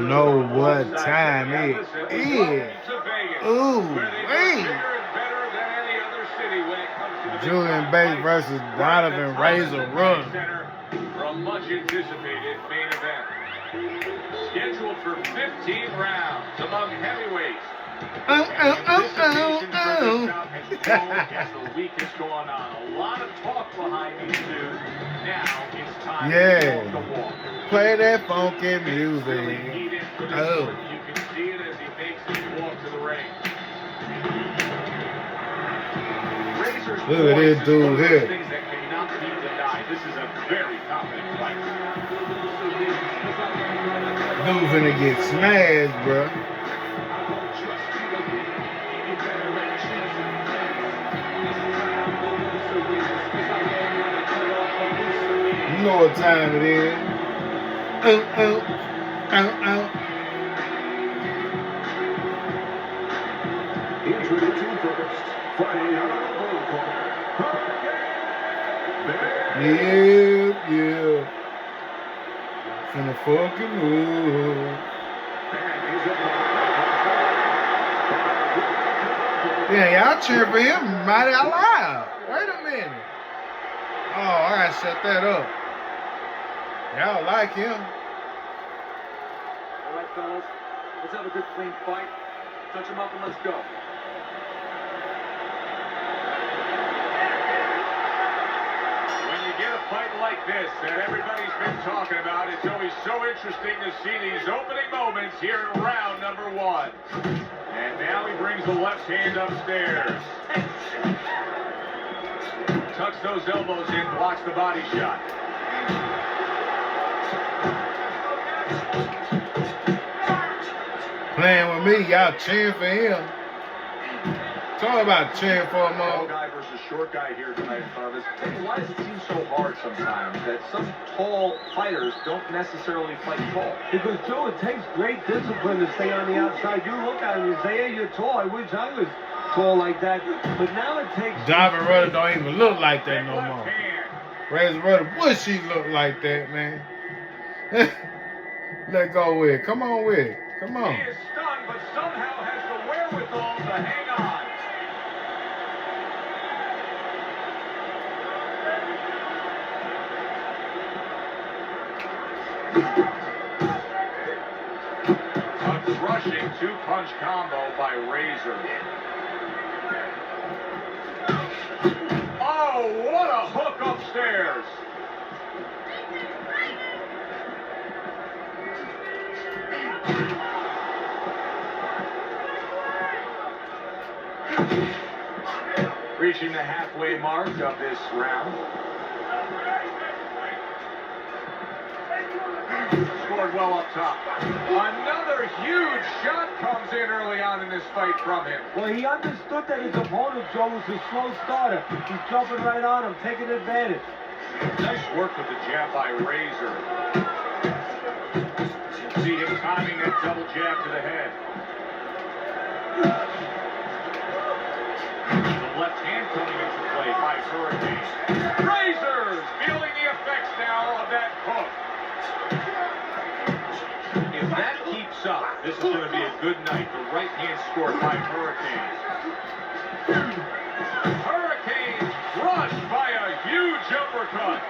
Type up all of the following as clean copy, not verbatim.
Know what time it is. Ooh, wait. Julian Bates versus Donovan Razor Ruddock. For a much anticipated main event. Scheduled for 15 rounds among heavyweights. As the week is going on, a lot of talk behind these two. Now it's time to walk the walk. Play that funky music. Oh. You can see it as he makes his walk to the ring. Look at this dude here. Things that cannot be denied. This is a very confident fight. Dude finna get smashed, bro. You know what time it is. Introducing first, fighting out of the blue corner. Yeah. Finna fucking move. Yeah, y'all cheering for him mighty out loud. Wait a minute. Oh, I gotta shut that up. Y'all like him. All right, fellas. Let's have a good, clean fight. Touch him up and let's go. When you get a fight like this that everybody's been talking about, it's always so interesting to see these opening moments here in round number one. And now he brings the left hand upstairs. Tucks those elbows in, blocks the body shot. Playing with me, y'all cheering for him. Talk about cheering for him all. Tall guy versus short guy here tonight in front of us. Why does it seem so hard sometimes that some tall fighters don't necessarily fight tall? Because, Joe, it takes great discipline to stay on the outside. You look at him and say, hey, you're tall. I wish I was tall like that. But now it takes... Donovan Ruddock don't even look like that no more. Razor Ruddock, wish he looked like that, man. Let go with it. Come on with it. Come on. He is stunned, but somehow has the wherewithal to hang on. A crushing two-punch combo by Razor. Oh, what a hook upstairs. Reaching the halfway mark of this round. Scored well up top. Another huge shot comes in early on in this fight from him. Well, he understood that his opponent, Joe, was a slow starter. He's jumping right on him, taking advantage. Nice work with the jab by Razor. See him timing that double jab to the head. The left hand coming into play by Hurricane. Razor feeling the effects now of that hook. If that keeps up, this is going to be a good night. The right hand scored by Hurricane. Hurricane crushed by a huge uppercut.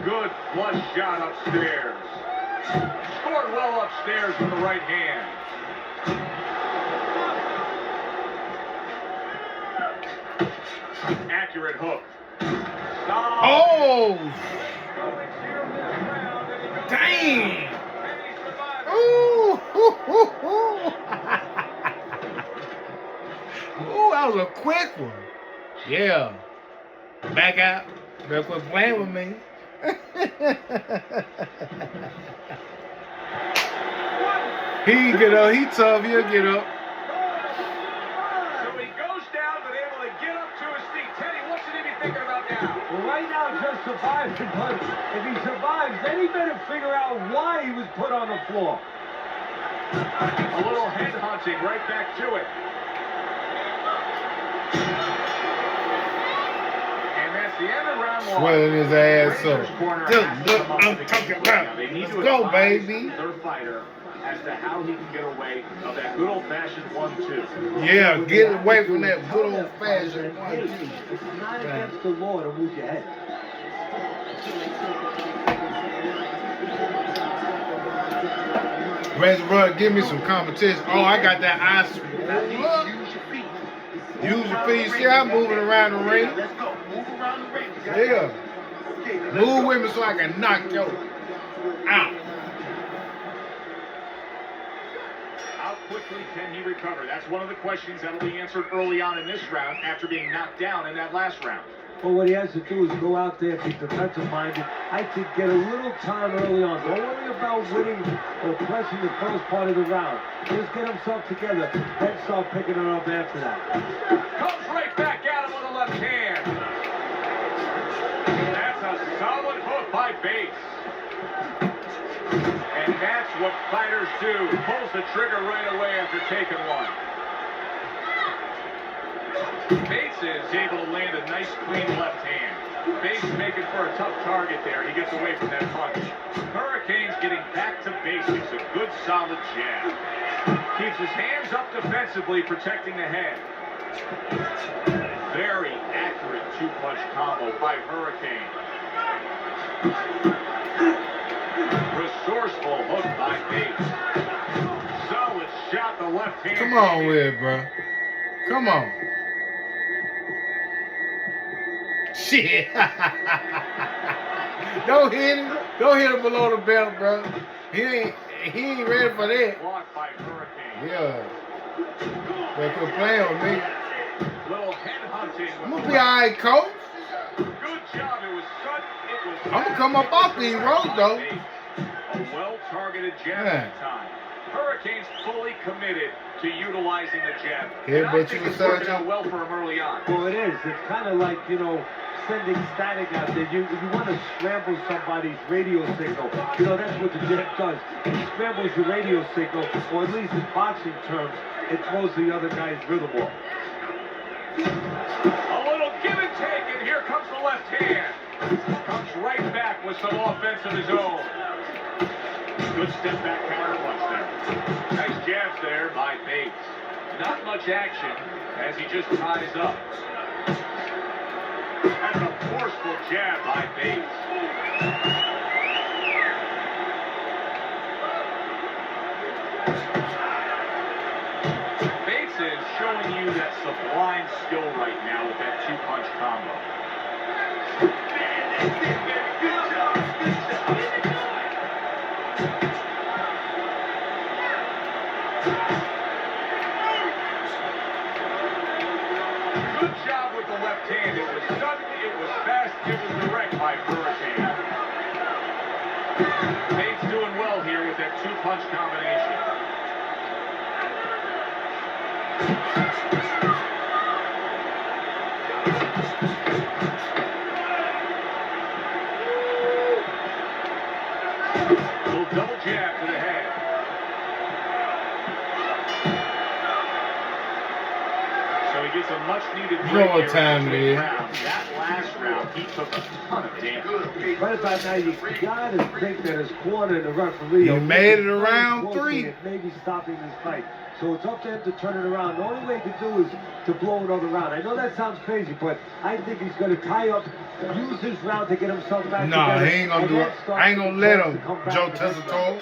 Good flush shot upstairs. Scored well upstairs with the right hand. Accurate hook. Stop. Oh! Dang! Ooh! Ooh, that was a quick one. Yeah. Back out. Better quit playing with me. He get up. He tough. He'll get up. So he goes down, but able to get up to his feet. Teddy, what should he be thinking about now? Well, right now, just surviving. But if he survives, then he better figure out why he was put on the floor. A little head hunting right back to it. the end of round one. Swelling his ass Razor's up. corner Just has to look, come up I'm with a talking game plan. about. They need Let's to go, advise baby. their fighter as to how he can get away of that good old-fashioned 1-2. Yeah, get away from that good old-fashioned one, Hey, too. it's not against the law to move your head. Razor Ruddock, give me some competition. Oh, I got that ice. Look. Use your feet. See, I'm moving around the ring. Let's go. Move around the ring. Yeah. Move with me so I can knock you out. How quickly can he recover? That's one of the questions that will be answered early on in this round after being knocked down in that last round. Well, what he has to do is go out there, be defensive-minded. I think get a little time early on. Don't worry about winning or pressing the first part of the round. Just get himself together, then start picking it up after that. Comes right back at him with a left hand. That's a solid hook by Bates. And that's what fighters do. Pulls the trigger right away after taking one. Bates is able to land a nice clean left hand. Bates making for a tough target there. He gets away from that punch. Hurricane's getting back to basics. A good solid jab. Keeps his hands up defensively, protecting the head. Very accurate two-punch combo by Hurricane. Resourceful hook by Bates. Solid shot, the left hand. Come on with it, bro. Come on. Shit. Don't hit him. Don't hit him below the belt, bro. He ain't ready for that. Blocked by Hurricane. Yeah. They quit playing with me. Little head hunting. I'm gonna be alright, coach. Good job. It was sudden. It was. I'm gonna come up off these ropes, though. A well-targeted jab Man. that time. Hurricane's fully committed to utilizing the jab. Yeah, And I but think you it's was working such a- out well for him early on. Well, it is. It's kind of like, sending static out there. You want to scramble somebody's radio signal. That's what the jab does. It scrambles your radio signal, or at least in boxing terms, it throws the other guy's rhythm off. A little give and take, and here comes the left hand. Comes right back with some offense of his own. Good step back counter punch there. Nice jabs there by Bates. Not much action as he just ties up. That's a forceful jab by Bates. Bates is showing you that sublime skill right now with that two-punch combo. Good job with the left hand. It was sudden, it was fast, it was direct by Hurricane. Bates doing well here with that two-punch combination. Little double jab to the head. So he gets a much-needed break Roll here time, in the dude. round. That last round, he took a ton of damage. Right about now, you gotta think that his corner and the referee. You are made it very around close to 3. it, maybe stopping this fight. So it's up to him to turn it around. The only way he can do is to blow another round. I know that sounds crazy, but I think he's going to tie up, use this round to get himself back Nah, together. he ain't gonna and do then it. start I ain't gonna let to him, come back Joe to this round. Tessitore.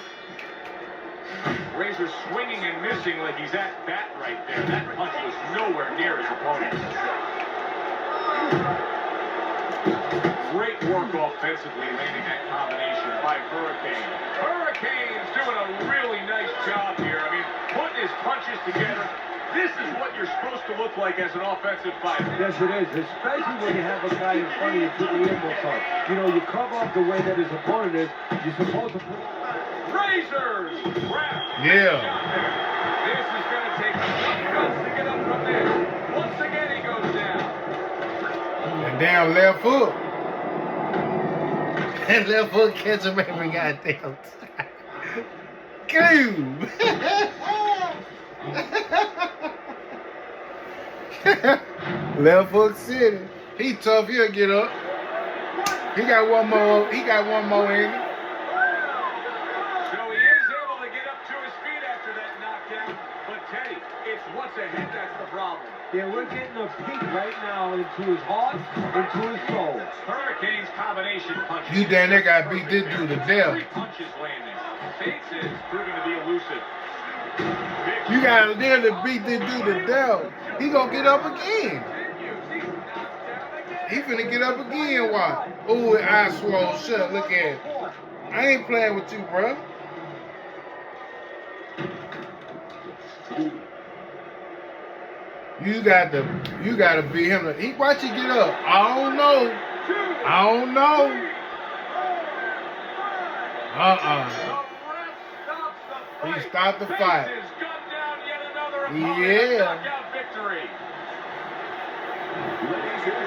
Razor swinging and missing like he's at bat right there. That punch was nowhere near his opponent. Great work offensively, landing that combination by Hurricane. Hurricane's doing a really nice job here. I mean, putting his punches together. This is what you're supposed to look like as an offensive fighter. Yes, it is, especially when you have a guy in front of you to the inbox on. You cover up the way that his opponent is. You're supposed to put... Razors! Grab. Yeah. This is going to take some guts to get up from there. Once again, he goes down. And down left hook. That left hook catch him every goddamn time. Boom! Left hook city. He tough, he'll get up. He got one more. He got one more in him. So he is able to get up to his feet after that knockdown. But Teddy, it's what's ahead that's the problem. Yeah, we're getting a peek right now into his heart, into his soul. Hurricane's combination punches. You damn near got beat this dude to death. 3 punches landing. Bates is proving to be elusive. You got nearly beat this dude to death. He gonna get up again. He finna get up again. Watch. Ooh, his eyes swole shut. Look at it. I ain't playing with you, bro. You got to beat him. Watch you get up. I don't know. He stopped the fight. Yeah.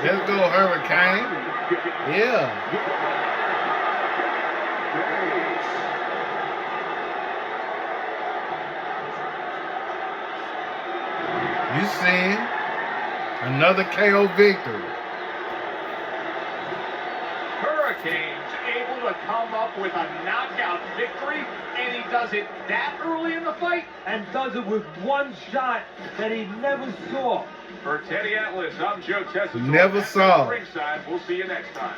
Let's go, Hurricane. Yeah. You seen another KO victory. Hurricane's able to come up with a knockout victory, and he does it that early in the fight? And does it with one shot that he never saw. For Teddy Atlas, I'm Joe Tessa. Never saw. Ringside. We'll see you next time.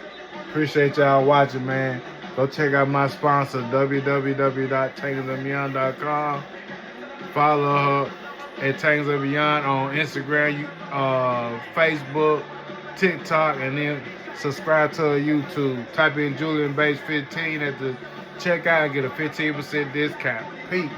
Appreciate y'all watching, man. Go check out my sponsor, www.tangersandbeyond.com. Follow her at Tangs and Beyond on Instagram, Facebook, TikTok, and then subscribe to her YouTube. Type in Julian Bates 15 at the checkout and get a 15% discount. Peace.